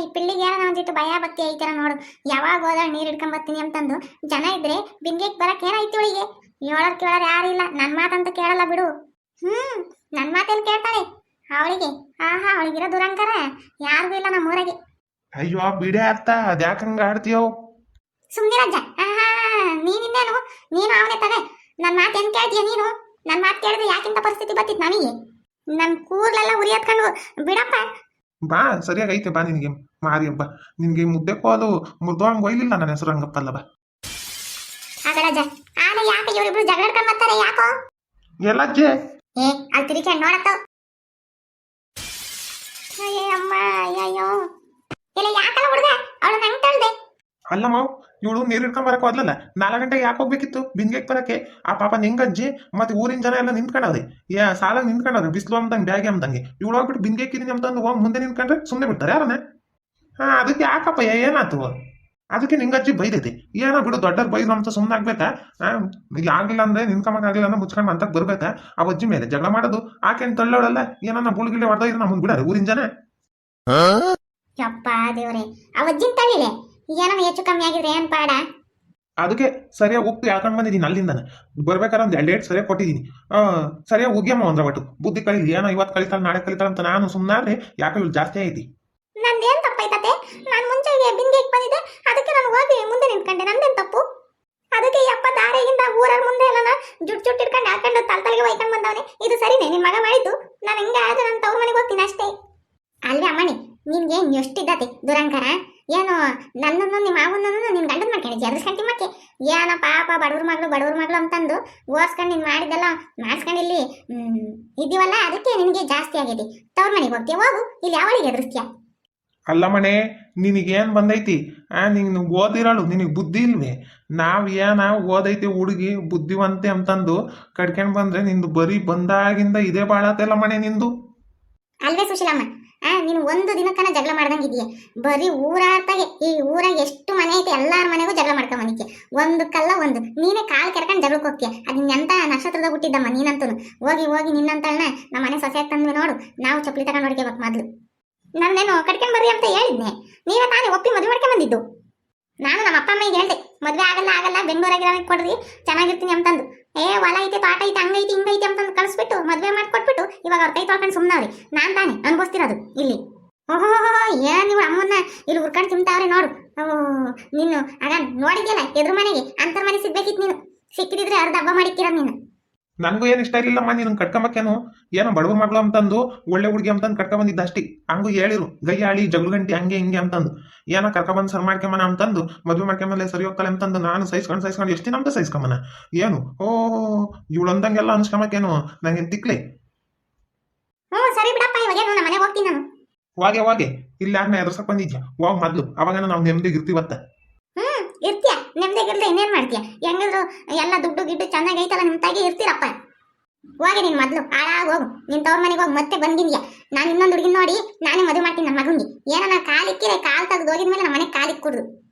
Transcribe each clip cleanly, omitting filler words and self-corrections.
ಈ ಪಿಳ್ಳಿಗೆ ಏನೋ ಒಂದಿಟ್ಟು ಭಯ ಭಕ್ತಿ ಐತರ ನೋಡು. ಯಾವಾಗ ಹೋದ್ರೆ ನೀರು ಹಿಡ್ಕೊಂಡ್ ಬರ್ತೀನಿ ಅಂತಂದು ಜನ ಇದ್ರೆ ಬಿಂದಿಗೆಗೆ ಬರಕ್ ಏನೈತಿ ಅವಳಿಗೆ? ಕೇಳೋರ್ ಯಾರು ಇಲ್ಲ, ನನ್ ಮಾತಂತ ಕೇಳಲ್ಲ ಬಿಡು. ನನ್ ಮಾತೇನ್ ಕೇಳ್ತಾಳೆ ಅವಳಿಗೆ? ಆಹಾ, ಅವಳಿಗಿರೋ ದುರಂಕಾರ ಯಾರಿಗೂ ಇಲ್ಲ ನಮ್ಮೂರಾಗೆ. ಅಯ್ಯೋ ಬಿಡೆ ಅತ್ತ, ಅದ್ಯಾಕಂಗ ಆಡ್ತೀಯೋ? ಸುಮ್ನಿರಜ್ಜ. ಆಹಾ, ನೀನಿನ್ನೇನು, ನೀನು ಅವನೇ ತಗ. ನನ್ ಮಾತೇನ್ ಕೇಳ್ತೀಯ ನೀನು? ನನ್ ಮಾತು ಕೇಳಿದ್ರೆ ಯಾಕಿಂತ ಪರಿಸ್ಥಿತಿ ಬರ್ತಿತ್ತು ನನಗೆ? ನನ್ ಕೂರ್ಲೆಲ್ಲ ಉರಿ ಹತ್ಕೊಂಡು ಬಿಡಪ್ಪ. ಬಾ, ಸರಿಯಾಗಿ ಐತೆ ಬಾ. ನಿನಗೆ ಮಾರಿ ಹಬ್ಬ, ನಿನ್ಗೆ ಮುದ್ದೆ ಕೋಲು ಮುರ್ದೋಂಗ್ ಒಯ್ಲಿಲ್ಲ ನನ್ನ ಹೆಸರು ರಂಗಪ್ಪಲ್ಲ ಬಾ. ಆಗಡಜ್ಜ, ಆಗ ಯಾಕೆ ಇವರಿಬ್ರು ಜಗಳಡ್ಕೊಂಡ್ ಬರ್ತಾರೆ ಯಾಕೋ? ಎಲ್ಲಜ್ಜೆ? ಅಲ್ಲಿ ತಿರುಗಿ ನೋಡತ್ತವ. ಅಮ್ಮ, ಅಯ್ಯೋ, ಇಲ್ಲ ಯಾಕಲ್ಲ ಹುಡುಗ ಅವಳು ನಂಗೆ ತಳ್ದೆ. ಅಲ್ಲ ಮಾವು, ಇವಳು ನೀರು ಹಿಡ್ಕೊಂಡ್ ಬರಕ್ ಹೋದ್ಲಲ್ಲ, 4 ಗಂಟೆಗೆ ಯಾಕೆ ಹೋಗ್ಬೇಕಿತ್ತು ಬಿಂದಿಗೆಗೆ ಬರಕ್ಕೆ? ಆ ಪಾಪ ನಿಂಗಜ್ಜಿ ಮತ್ತೆ ಊರಿನ ಜನ ಎಲ್ಲ ನಿಂತ್ಕೊಂಡವ್ರಿ, ಸಾಲ ನಿಂತ್ಕೊಂಡವ್ರಿ, ಬಿಸಿಲು ಅಂದಂಗೆ ಬ್ಯಾಗಿ ಅಂದಂಗೆ. ಇವಳು ಹೋಗ್ಬಿಟ್ಟು ಬಿಂದಿಗೆಕ್ಕಿದೀನಿ ಅಂತಂದು ಹೋಗಿ ಮುಂದೆ ನಿಂತ್ಕೊಂಡ್ರೆ ಸುಮ್ಮನೆ ಬಿಡ್ತಾರೆ ಯಾರನ್ನ? ಅದಕ್ಕೆ ಯಾಕಪ್ಪ ಏನಾಯ್ತು? ಅದಕ್ಕೆ ನಿಂಗಜ್ಜಿ ಬೈದೈತಿ. ಏನೋ ಬಿಡು, ದೊಡ್ಡರ್ ಬೈದ್ರು ಅಂತ ಸುಮ್ಮನೆ ಆಗ್ಬೇಕಾ? ಆಗ್ಲಿಲ್ಲ ಅಂದ್ರೆ ನಿನ್ಕಮಕ್ ಆಗ್ಲಿಲ್ಲ ಅಂದ್ರೆ ಮುಚ್ಕೊಂಡ್ ಅಂತ ಬರ್ಬೇಕಾ? ಆ ಅಜ್ಜಿ ಮೇಲೆ ಜಗಳ ಮಾಡೋದು ಆಕೆನ್ ತಳ್ಳೋಳಲ್ಲ, ಏನನ್ನ ಬುಳ್ಗಿಳ್ಳೆ ಹೊಡೆದ ನಮ್ಮನ್ ಬಿಡಾರೆ ಊರಿನ ಜನ. ಯಪ್ಪ ದೇವ್ರೆ, ಆ ಅಜ್ಜಿನ ತಳ್ಳಿಲೆ ಏನೋ ಹೆಚ್ಚು ಕಮ್ಮಿ ಆಗಿದ್ರೆ ಏನ್ ಪಾಡ? ಅದಕ್ಕೆ ಸರಿಯಾಗಿ ಉಪ್ಪು ಯಾಕೊಂಡ್ ಬಂದಿದ್ದೀನಿ ಅಲ್ಲಿಂದ. ಬರ್ಬೇಕಾದ್ರೆ ಒಂದು 2 ಡೇಟ್ ಸರಿಯಾಗಿ ಕೊಟ್ಟಿದ್ದೀನಿ. ಸರಿಯಾಗಿ ಉಗ್ಯಮ್ಮ ಒಂದ್ರ ಒಟ್ಟು ಬುದ್ಧಿ ಕಳೀಲಿ. ಏನೋ ಇವತ್ತು ಕಳಿತಾಳೆ ನಾಳೆ ಕಳಿತಾಳೆ ಅಂತ ನಾನು ಸುಮ್ಮನೆ ಯಾಕೆ ಇವಳು ಜಾಸ್ತಿ ಐತಿ. ನಂದೇನ್ ತಪ್ಪೈತತೆ? ನಾನು ಮುಂಚೆ ಬಿಂದಿಗೆ ಬಂದಿದ್ದೆ, ಅದಕ್ಕೆ ನಾನು ಹೋಗಿ ಮುಂದೆ ನಿಂತ್ಕೊಂಡೆ. ನಂದೇನ್ ತಪ್ಪು? ಅದಕ್ಕೆ ಯಪ್ಪ ದಾರಿಯಿಂದ ಊರ ಮುಂದೆ ಎಲ್ಲ ಜುಟ್ ಇಟ್ಕೊಂಡು ಹಾಕೊಂಡು ತಲೆಗೆ ಒಯ್ಕೊಂಡು ಬಂದವನೆ. ಇದು ಸರಿನೇ ನಿನ್ ಮಗ ಮಾಡಿದ್ದು? ನಾನು ಹಿಂಗ ಆದ್ರೆ ನನ್ನ ತವ್ರ ಮನೆಗೆ ಹೋಗ್ತೀನಿ ಅಷ್ಟೇ. ಅಲ್ವೇ ಅಮ್ಮಣಿ, ನಿನ್ಗೆ ಎಷ್ಟಿದ್ದತೆ ದುರಂಕಾರ? ಏನು ನನ್ನನ್ನು ನಿಮ್ಮ ಮಾವನನ್ನು ನಿನ್ ಗಂಡದ ಮಾಡ್ಕೊಂಡಿದ್ದಿ ಅದ್ರಸ್ಕಂಟಿ ಮಕ್ಕೆ? ಏನೋ ಪಾಪ ಬಡವ್ರ ಮಗಳು ಅಂತಂದು ಓರ್ಸ್ಕೊಂಡು ನೀನ್ ಮಾಡಿದ್ದೆಲ್ಲ ಮಾಡಿಸ್ಕೊಂಡಿಲ್ಲಿ ಇದೀವಲ್ಲ, ಅದಕ್ಕೆ ನಿನ್ಗೆ ಜಾಸ್ತಿ ಆಗೈತಿ. ತವ್ರ ಮನೆಗೆ ಹೋಗ್ತೀಯ, ಹೋಗು. ಇಲ್ಲಿ ಯಾವಳಿಗೆ ಎದುರಿಸ್ತೀಯ? ಅಲ್ಲ ಮನೆ, ನಿನಗೇನ್ ಬಂದೈತಿ? ನೀನು ಓದಿರೋಳು, ನಿನಗೆ ಬುದ್ಧಿ ಇಲ್ವೇ? ನಾವ್ ಓದೈತಿ ಹುಡುಗಿ ಬುದ್ಧಿವಂತೆ ಅಂತಂದು ಕಡ್ಕೊಂಡ್ ಬಂದ್ರೆ ನಿಂದು ಬರೀ ಬಂದಾಗಿಂದ ಇದೇ ಬಾಳತ್ತಲ್ಲ ಮನೆ ನಿಂದು. ಅಲ್ವೇ ಸುಶೀಲಮ್ಮ, ನೀನು ಒಂದು ದಿನಕ್ಕನ ಜಗಳ ಮಾಡ್ದಂಗಿದೀಯ. ಬರೀ ಊರಾತಾಗೆ ಈ ಊರಾಗ ಎಷ್ಟು ಮನೆ ಐತೆ ಎಲ್ಲಾರ ಮನೆಗೂ ಜಗಳ ಮಾಡ್ಕೊಂಡ್ ಬಂದಿದ್ದೆ. ಒಂದಕ್ಕಲ್ಲ ಒಂದು ನೀನೇ ಕಾಲು ಕೆರ್ಕೊಂಡು ಜಗಳಕ್ಕೆ ಹೋಗ್ತೀಯ. ಅದು ಎಂತ ನಕ್ಷತ್ರದ ಹುಟ್ಟಿದ್ದಮ್ಮ ನೀನಂತೂ. ಹೋಗಿ ನಿನ್ನಂತಳನ್ನ ನಮ್ಮ ಮನೆ ಸೊಸೆ ತಂದ್ವಿ ನೋಡು, ನಾವು ಚಪ್ಪಲಿ ತಗೊಂಡು ಹೊಡ್ಕೋಬೇಕು ಮೊದ್ಲು. ನಾನೇನು ಕಟ್ಕೊಂಡ್ ಬರ್ರಿ ಅಂತ ಹೇಳಿದ್ನೆ, ನೀವೇ ತಾನೇ ಒಪ್ಪಿ ಮದುವೆ ಮಾಡ್ಕೊಂಡ್ ಬಂದಿದ್ದು. ನಾನು ನಮ್ಮ ಅಪ್ಪ ಅಮ್ಮಗೆ ಹೇಳ್ದೆ, ಮದುವೆ ಆಗಲ್ಲ ಬೆಂಗಳೂರಾಗಿರೋ ಕೊಡ್ರಿ ಚೆನ್ನಾಗಿರ್ತೀನಿ ಅಂತಂದು. ಹೊಲ ಐತೆ ತೋಟ ಐತೆ ಹಂಗೈತಿ ಹಿಂಗೈತಿ ಅಂತಂದು ಕಳಿಸ್ಬಿಟ್ಟು ಮದುವೆ ಮಾಡ್ಕೊಟ್ಬಿಟ್ಟು ಇವಾಗ ಅವ್ರ ಕೈ ತೊಳ್ಕೊಂಡು ಸುಮ್ಮನವ್ರಿ. ನಾನ್ ತಾನೇ ಅನ್ಭವಿಸ್ತಿರೋದು ಇಲ್ಲಿ. ಓಹೋ, ಏನ್ ನೀವು ಅಮ್ಮನ್ನ ಇಲ್ಲಿ ಹುರ್ಕೊಂಡು ತಿಂತಾವ್ರಿ ನೋಡು. ನೀನು ಆಗ ನೋಡಿದ್ಯಲ್ಲ ಎದುರು ಮನೆಗೆ ಅಂತರ್ ಮನೆ ಸಿಗ್ಬೇಕಿತ್ತು. ನೀನು ಸಿಕ್ಕಿದ್ರೆ ಅರ್ಧ ಹಬ್ಬ ಮಾಡಿಕ್ಕಿರೋದು ನೀನು. ನನಗೂ ಏನು ಇಷ್ಟ ಇರಲಿಲ್ಲಮ್ಮ ನೀನು ಕಟ್ಕೊಂಬಕ್ಕೇನು. ಏನೋ ಬಡವ್ರ ಮಗಳು ಅಂತಂದು ಒಳ್ಳೆ ಹುಡುಗಿ ಅಂತಂದು ಕಟ್ಕೊಂಬಂದಿದ್ದ ಅಷ್ಟೇ. ಹಂಗೂ ಹೇಳಿರು ಗೈಯಾಳಿ ಜಗಳ ಗಂಟಿ ಹಂಗೆ ಹಿಂಗೆ ಅಂತಂದು ಏನೋ ಕರ್ಕೊಂಬಂದು ಸರ್ ಮಾಡ್ಕೊಂಬನ ಅಂತಂದು ಮದುವೆ ಮಾಡ್ಕೊಂಬಲ್ಲ ಸರಿ ಹೋಗ್ತಾಳೆ ಅಂತಂದು ನಾನು ಸಹಿಸ್ಕೊಂಡು ಎಷ್ಟು ದಿನ ಅಂತ ಸಹಿಸ್ಕೊಂಬನ. ಏನು ಇವಳು ಅಂದಂಗೆಲ್ಲ ಅನ್ಸ್ಕೊಂಬಕ್ಕೇನು ನಂಗೆ ತಿಕ್ಲೆ. ಸರಿ ಬಿಡಪ್ಪ, ಇವಾಗ ನಮ್ಮ ಮನೆಗೆ ಹೋಗ್ತೀನಿ ನಾನು. ವಾಗೆ ಇಲ್ಲಿ ಯಾರನ್ನ ಎದುರ್ಸಕ್ ಬಂದಿದ್ಯಾ? ಹೋಗ್ ಮೊದ್ಲು, ಅವಾಗ ನಾವು ನೆಮ್ಮದಿಗೆ ಇರ್ತೀವತ್ತ. ಇರ್ತೀಯ ನೆಮ್ಮದಿಗಿರ್ದೆ ಇನ್ನೇನ್ ಮಾಡ್ತೀಯ? ಹೆಂಗಿದ್ರು ಎಲ್ಲ ದುಡ್ಡು ಗಿಡ್ಡು ಚೆನ್ನಾಗಿ ಐತಲ್ಲ ನಿಮ್ ತಾಯಿಗೆ ಇರ್ತೀರಪ್ಪ. ಹೋಗಿ ನೀನ್ ಮೊದ್ಲು ಹಾಳಾಗಿ ಹೋಗು, ನಿನ್ ತವ್ರ ಮನೆಗೆ ಹೋಗಿ ಮತ್ತೆ ಬಂದಿದ್ಯಾ. ನಾನು ಇನ್ನೊಂದು ಹುಡುಗಿನ ನೋಡಿ ನಾನೇ ಮದುವೆ ಮಾಡ್ತೀನಿ ನನ್ನ ಮಗನಿಗೆ. ಏನೋ ನಾ ಕಾಲಿಕ್ಕಿರೆ ಕಾಲ್ ತೆಗೆದು ಹೋಗಿದ್ಮೇಲೆ ನಮ್ಮ ಮನೆಗೆ ಕಾಲಿಕ್ ಕುಡ್ದು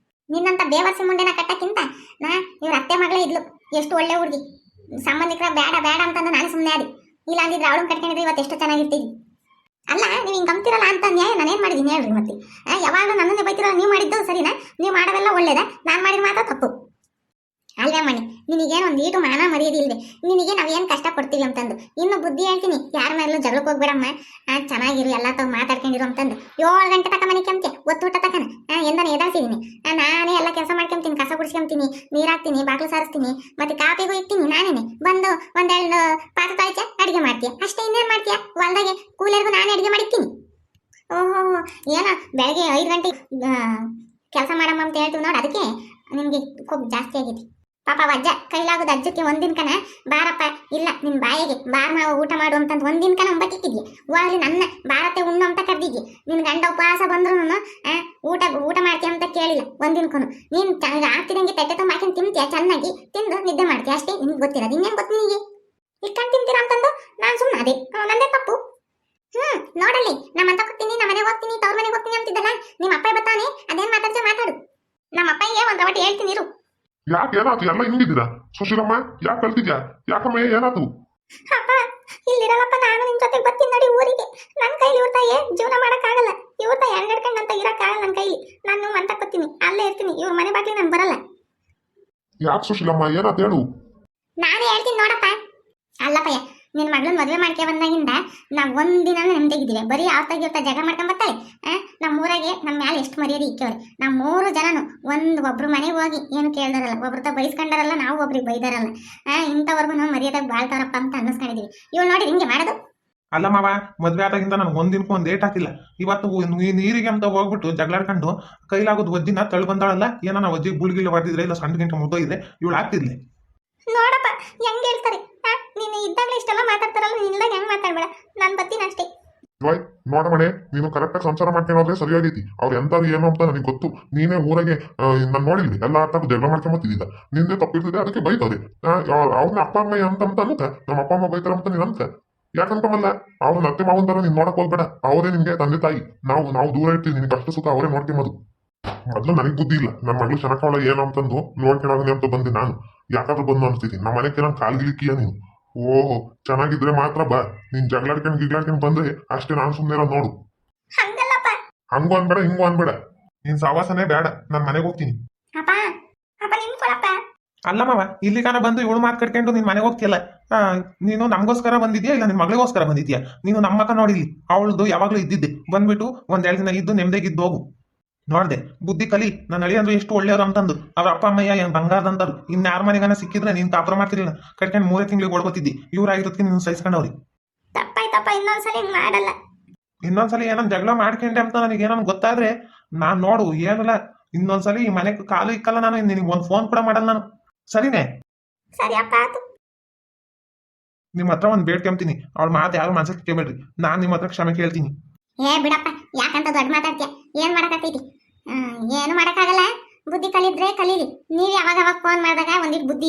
ನಿನ್ನಂತ ಬೇವರ್ಸಿ ಮುಂಡೆನ ಕಟ್ಟಕ್ಕಿಂತ ಇವ್ರ ಅತ್ತೆ ಮಗಳೇ ಇದ್ಲು, ಎಷ್ಟು ಒಳ್ಳೆ ಹುಡುಗಿ. ಸಂಬಂಧಿಕರ ಬೇಡ ಅಂತಂದು ನಾನು ಸುಮ್ಮನೆ ಆದಿ. ಇಲ್ಲ ಅಂದಿದ್ರೆ ಅವಳು ಕಟ್ಕೊಂಡಿದ್ರೆ ಇವತ್ತು ಎಷ್ಟು ಚೆನ್ನಾಗಿರ್ತೀವಿ. ಅಲ್ಲ ನೀವು ಹಿಂಗೆ ಕಂತಿರಲ್ಲ ಅಂತ ನ್ಯಾಯ ನಾನೇನು ಮಾಡಿದ್ದೀನಿ ಹೇಳ್ರಿ? ಮತ್ತೆ ಯಾವಾಗಲೂ ನನ್ನನ್ನೇ ಬೈತಿರಲ್ಲ. ನೀವು ಮಾಡಿದ್ದು ಸರಿನಾ? ನೀವು ಮಾಡೋದೆಲ್ಲ ಒಳ್ಳೇದಾ? ನಾನು ಮಾಡಿದ ಮಾತ್ರ ತಪ್ಪು ಅಲ್ವೇ ಮಣಿ? ನಿನಗೇನು ಒಂದು ಈಟು ಮಾನ ಮರ್ಯಾದೆ ಇಲ್ವೇ? ನಿನಗೆ ನಾವೇನು ಕಷ್ಟ ಕೊಡ್ತೀವಿ ಅಂತಂದು ಇನ್ನು ಬುದ್ಧಿ ಹೇಳ್ತೀನಿ. ಯಾರ ಮೇಲೂ ಜಗಳಕ್ಕೆ ಹೋಗ್ಬೇಡಮ್ಮ, ಚೆನ್ನಾಗಿರು, ಎಲ್ಲ ತಾವು ಮಾತಾಡ್ಕೊಂಡಿರು ಅಂತಂದು 7 ಗಂಟೆ ತಕ ಮನೆ ಕೆಮ್ತೆ ಒತ್ತು ಊಟ ತಕನ ಎಂದನೇ ಎದಾಡ್ಸಿದ್ದೀನಿ. ನಾನೇ ಎಲ್ಲ ಕೆಲಸ ಮಾಡ್ಕೊಂತೀನಿ, ಕಸ ಗುಡಿಸ್ಕೊಂತೀನಿ, ನೀರಾಕ್ತೀನಿ, ಬಾಗಿಲು ಸಾರಿಸ್ತೀನಿ, ಮತ್ತೆ ಕಾಪಿಗೂ ಇಕ್ತೀನಿ. ನಾನೇನೆ ಬಂದು ಒಂದೆರಡು ಪಾತ್ರೆ ತೊಳಿತೀಯ, ಅಡುಗೆ ಮಾಡ್ತೀಯ ಅಷ್ಟೇ. ಇನ್ನೇನು ಮಾಡ್ತೀಯ? ಹೊಲ್ದಾಗೆ ಕೂಲರ್ಗೂ ನಾನೇ ಅಡುಗೆ ಮಾಡಿಕ್ತೀನಿ. ಓಹೋ, ಏನೋ ಬೆಳಗ್ಗೆ 5 ಗಂಟೆಗೆ ಕೆಲಸ ಮಾಡಮ್ಮ ಅಂತ ಹೇಳ್ತೀವಿ ನೋಡಿ, ಅದಕ್ಕೆ ನಿಮಗೆ ಕೊಬ್ಬು ಜಾಸ್ತಿ ಆಗೈತಿ. ಪಾಪ ಅಜ್ಜ ಕೈಲಾಗೋದು ಅಜ್ಜಕ್ಕೆ ಒಂದಿನ ಕನ ಬಾರಪ್ಪ, ಇಲ್ಲ ನಿನ್ ಬಾಯಿಗೆ ಬಾರ್ ನಾವು ಊಟ ಮಾಡು ಅಂತಂದು ಒಂದಿನ ಕನ ಒಂಬತ್ತಿಕ್ಕಿದ್ಯೆ. ಹೋಗ್ಲಿ ನನ್ನ ಭಾರತೆ ಉಣ್ಣು ಅಂತ ಕರ್ದಿದ್ಯೆ. ನಿನ್ ಗಂಡ ಉಪವಾಸ ಬಂದ್ರು ಊಟ ಮಾಡ್ತೀಯ ಅಂತ ಕೇಳಿಲ್ಲ ಒಂದಿನಕ್ಕೂ. ನೀನ್ ಆಗ್ತಿದಂಗೆ ತಟ್ಟೆ ತುಂಬ ಹಾಕಿ ತಿಂತೀಯ, ಚೆನ್ನಾಗಿ ತಿಂದು ನಿದ್ದೆ ಮಾಡ್ತೀಯ ಅಷ್ಟೇ. ನಿನ್ಗೆ ಗೊತ್ತಿರೋದು ಇನ್ನೇನು ಗೊತ್ತು ನಿನಗೆ? ಇಟ್ಕೊಂಡು ತಿಂತೀರಾ ಅಂತಂದು ನಾನು ಸುಮ್ಮನೆ ಅದೇ ನಂದೇ ತಪ್ಪು. ನೋಡಲ್ಲಿ ನಮ್ಮಂತ ಕೊಡ್ತೀನಿ, ನಮ್ಮ ಮನೆಗೆ ಹೋಗ್ತೀನಿ, ತವ್ರ ಮನೆಗೆ ಹೋಗ್ತೀನಿ ಅಂತಿದ್ದಲ್ಲ, ನಿಮ್ಮ ಅಪ್ಪ ಬರ್ತಾನೆ. ಅದೇನ್ ಮಾತಾಡು. ನಮ್ಮ ಅಪ್ಪಗೆ ಒಂದ್ ರವಟಿ ಹೇಳ್ತೀನಿ ಇರು. ಯಾಕೆ ಏನಾಯ್ತು? ಎಲ್ಲ ಹಿಂಗಿದ್ದೀರಾ ಸುಶೀಲಮ್ಮ? ಯಾಕೆ ಕಲ್ತಿದ್ಯಾ? ಯಾಕಮ್ಮ ಏನಾಯ್ತು? ಅಪ್ಪ ಇಲ್ಲಿರಲ್ಲಪ್ಪ, ನಾನು ನಿಮ್ ಜೊತೆ ಬರ್ತೀನಿ ನೋಡಿ ಊರಿಗೆ. ನನ್ನ ಕೈಲಿ ಇವ್ರ ತಾಯಿ ಜೀವನ ಮಾಡಕ್ಕಾಗಲ್ಲ. ಇವ್ರ ತಾಯಿ ಎಣ್ಣೆಡ್ಕೊಂಡು ಅಂತ ಇರಕ್ಕಾಗಲ್ಲ ಹೇಳ್ತೀನಿ, ಇವ್ರ ಮನೆ ಬಾಗ್ಲಿ ನಾನು ಬರಲ್ಲ. ಯಾಕೆ ಸುಶೀಲಮ್ಮ ಏನಾತ ಹೇಳು? ನಾನೇ ಹೇಳ್ತೀನಿ ನೋಡಪ್ಪ. ಅಲ್ಲಪ್ಪಯ್ಯ, ನಿನ್ನ ಮಗಳನ್ನ ಮದುವೆ ಮಾಡ್ಕೆ ಬಂದಾಗಿಂದ ನಾವು ಒಂದಿನ ನೆಮ್ಮದಿಗಿದ್ದೀವಿ. ಬರೀ ಯಾವತ್ತಾಗಿ ಇರ್ತಾ ಜಗಳ ಮಾಡ್ಕೊಂಡ್ ಬರ್ತಾಳೆ. ನಮ್ಮ ಊರಾಗೆ ನಮ್ಮ ಮ್ಯಾಲೆ ಎಷ್ಟು ಮರ್ಯಾದೆ ಇಕ್ಕವ್ರೆ. ನಾವು 3 ಜನನು ಒಬ್ರು ಮನೆಗೆ ಹೋಗಿ ಏನು ಕೇಳ್ದಾರಲ್ಲ, ಒಬ್ರತ ಬೈಸ್ಕೊಂಡಾರಲ್ಲ, ನಾವು ಒಬ್ರಿಗೆ ಬೈದಾರಲ್ಲ. ಇಂಥವರೆಗೂ ನಾವು ಮರ್ಯಾದಾಗ ಬಾಳ್ತಾರಪ್ಪ ಅಂತ ಅನ್ನಿಸ್ಕೊಂಡಿದೀವಿ. ಇವ್ಳು ನೋಡಿ ಹಿಂಗೆ ಮಾಡೋದು. ಅಲ್ಲ ಮಾವ, ಮದ್ವೆ ಆದಾಗಿಂದ ನನಗೆ ಒಂದಿನಕ್ಕೂ ಒಂದು ಏಟ್ ಹಾಕಿಲ್ಲ. ಇವತ್ತು ನೀರಿಗೆ ಅಂತ ಹೋಗ್ಬಿಟ್ಟು ಜಗಳಾಡ್ಕೊಂಡು ಕೈಲಾಗೋದು ಒಜ್ಜಿನ ತಳ್ಳಿ ಬಂದಾಳಲ್ಲ, ಏನೋ ನಾವು ಒಜ್ಜಿಗೆ ಬುಳ್ಗಿಲ್ಲ ಹೊಡೆದಿದ್ರೆ ಇಲ್ಲ ಸಣ್ಣ ಗಂಟೆ ಮುದ್ದೋಗಿದ್ರೆ ಇವಳು ಆಗ್ತಿದ್ಲೆ. ನೋಡಪ್ಪ ಹೆಂಗ್ ಹೇಳ್ತಾರೆ. ನೀನು ಇದ್ದಾಗಲೇ ಇಷ್ಟೆಲ್ಲ ಮಾತಾಡ್ತಾರಲ್ಲ, ನಿನ್ದಾಗ ಹೆಂಗ್ ಮಾತಾಡ್ಬೇಡ. ನಾನು ಬರ್ತೀನಿ ಅಷ್ಟೇ. ಜಾಯ್ ನೋಡಮಣೆ, ನೀನು ಕರೆಕ್ಟಾಗಿ ಸಂಸಾರ ಮಾಡ್ಕೊಂಡ್ರೆ ಸರಿಯಾಗೈತಿ. ಅವ್ರು ಎಂತಾರು ಏನು ಅಂತ ನನಗೆ ಗೊತ್ತು. ನೀನೇ ಊರಾಗೆ ನಾನು ನೋಡಿಲ್ವಿ ಎಲ್ಲ ಆಟ ಜಗಳ ಮಾಡ್ಕೊಂಬತ್ತಿದ್ದ. ನಿಂದೆ ತಪ್ಪಿರ್ತದೆ, ಅದಕ್ಕೆ ಬೈತವ್ರೆ. ಅವ್ರನ್ನ ಅಪ್ಪ ಅಮ್ಮ ಅಂತ ಅನ್ನುತ್ತೆ. ನಮ್ಮ ಅಪ್ಪ ಅಮ್ಮ ಬೈತಾರ ಅಂತ ನೀನು ಅಂತ ಯಾಕಂತಮಲ್ಲ. ಅವ್ರನ್ನ ಅತ್ತೆ ಮಾವನ್ ತರ ನೀನ್ ನೋಡಕ್ ಹೋಗ್ಬೇಡ. ಅವರೇ ನಿನ್ಗೆ ತಂದೆ ತಾಯಿ. ನಾವು ದೂರ ಇರ್ತೀವಿ. ನಿನ್ ಕಷ್ಟ ಸುಖ ಅವರೇ ನೋಡ್ಕೊಂಬೋದು. ಮೊದ್ಲು ನನಗೆ ಬುದ್ಧಿ ಇಲ್ಲ. ನನ್ನ ಮಗಳು ಚೆನ್ನಾಗವಳ ಏನು ಅಂತಂದು ನೋಡ್ಕೊಂಡಾಗನೆ ಅಂತ ಬಂದೆ ನಾನು. ಯಾಕಾದ್ರೂ ಬಂದು ಅನ್ಸ್ತೀನಿ. ನಮ್ಮ ಮನೆಗೆ ನಾನು ಕಾಲ್ಗಿಲಿಕ್ಕಿಯ ನೀನು. ಓಹೋ, ಚೆನ್ನಾಗಿದ್ರೆ ಮಾತ್ರ ಬಾ. ನೀನ್ ಜಗಳಾಡ್ಕೊಂಡು ಗಿಗ್ಲಾಡ್ಕೊಂಡು ಬಂದ್ರೆ ಅಷ್ಟೇ. ನಾನು ಸುಮ್ಮನೆ ನೋಡು. ಹಂಗಲ್ಲಪ್ಪ. ಹಂಗೂ ಅನ್ಬೇಡ, ಹಿಂಗೂ ಅನ್ಬೇಡ. ನಿನ್ ಸಾವಾಸನೆ ಬೇಡ, ನಾನು ಮನೆಗೆ ಹೋಗ್ತೀನಿ. ಅಪ್ಪ ಅಪ್ಪ ನಿಂತ್ಕೊಳಪ್ಪ. ಅಲ್ಲ ಮಾವ, ಇಲ್ಲಿ ಕಾನ ಬಂದು ಇವಳು ಮಾತು ಕಟ್ಕೊಂಡು ನೀನ್ ಮನೆಗೆ ಹೋಗ್ತಿಯಲ್ಲ. ನೀನು ನಮಗೋಸ್ಕರ ಬಂದಿದ್ಯಾ ಇಲ್ಲ ನಿನ್ ಮಗಳಿಗೋಸ್ಕರ ಬಂದಿದ್ಯಾ? ನೀನು ನಮ್ಮಕ್ಕ ನೋಡಿಲಿ, ಅವಳದು ಯಾವಾಗ್ಲೂ ಇದ್ದಿದ್ದೆ. ಬಂದ್ಬಿಟ್ಟು 1-2 ದಿನ ಇದ್ದು ನೆಮ್ಮದಿಗಿದ್ದು ಹೋಗು. ನೋಡ್ದೆ ಬುದ್ಧಿ ಕಲಿ. ನನ್ನ ಅಳಿ ಅಂದ್ರೆ ಎಷ್ಟು ಒಳ್ಳೆಯವರು ಅಂತಂದು ಅವ್ರ ಅಪ್ಪ ಅಮ್ಮಯ್ಯ ಏನ್ ಬಂಗಾರದಂತರು. ಇನ್ಯಾರ ಮನೆಗಾನ ಸಿಕ್ಕಿದ್ರೆ ನೀನ್ ಕಾಪುರ ಮಾಡ್ತಿರ್ಲಿಲ್ಲ. ಕಟ್ಕೊಂಡು 3 ತಿಂಗಳಿಗೆ ಓಡ್ಕೋತಿದ್ದಿ. ಇವ್ರಾಗಿರೋದಕ್ಕೆ ನೀನು ಸಹಿಸ್ಕೊಂಡವ್ರಿ. ತಪ್ಪಾಯ್ತಪ್ಪ, ಇನ್ನೊಂದ್ಸಲ ಹಿಂಗ್ ಮಾಡಲ್ಲ. ಇನ್ನೊಂದ್ಸಲಿ ಏನೋ ಜಗಳ ಮಾಡ್ಕೊಂಡೆ ಅಂತ ನನಗೆ ಏನೋ ಗೊತ್ತಾದ್ರೆ ನಾನ್ ನೋಡು ಏನಿಲ್ಲ. ಇನ್ನೊಂದ್ಸಲಿ ಈ ಮನೆಗೆ ಕಾಲು ಇಕ್ಕಲ್ಲ ನಾನು. ನಿನಗೆ ಒಂದು ಫೋನ್ ಕೂಡ ಮಾಡಲ್ಲ ನಾನು. ಸರಿನೇ? ಸರಿ ಅಪ್ಪ ಆತು. ನಿಮ್ಮ ಹತ್ರ ಒಂದು ಬೇಡ್ಕೊಂತೀನಿ. ಅವಳ ಮಾತು ಯಾರು ಮನ್ಸಕ್ಕೆ ಕೇಳ್ಬೇಡ್ರಿ. ನಾನು ನಿಮ್ಮ ಹತ್ರ ಕ್ಷಮೆ ಕೇಳ್ತೀನಿ. ಏ ಬಿಡಪ್ಪ, ಯಾಕಂತ ದೊಡ್ಡ ಮಾತಾಡ್ತೀಯ? ಏನ್ ಮಾಡಕತ್ತೈತಿ? ಏನು ಮಾಡಕ್ಕಾಗಲ್ಲ. ಬುದ್ಧಿ ಕಲಿದ್ರೆ ಕಲೀಲಿ. ನೀವ್ ಯಾವಾಗ ಫೋನ್ ಮಾಡಿದಾಗ ಒಂದಿಟ್ಟು ಬುದ್ಧಿ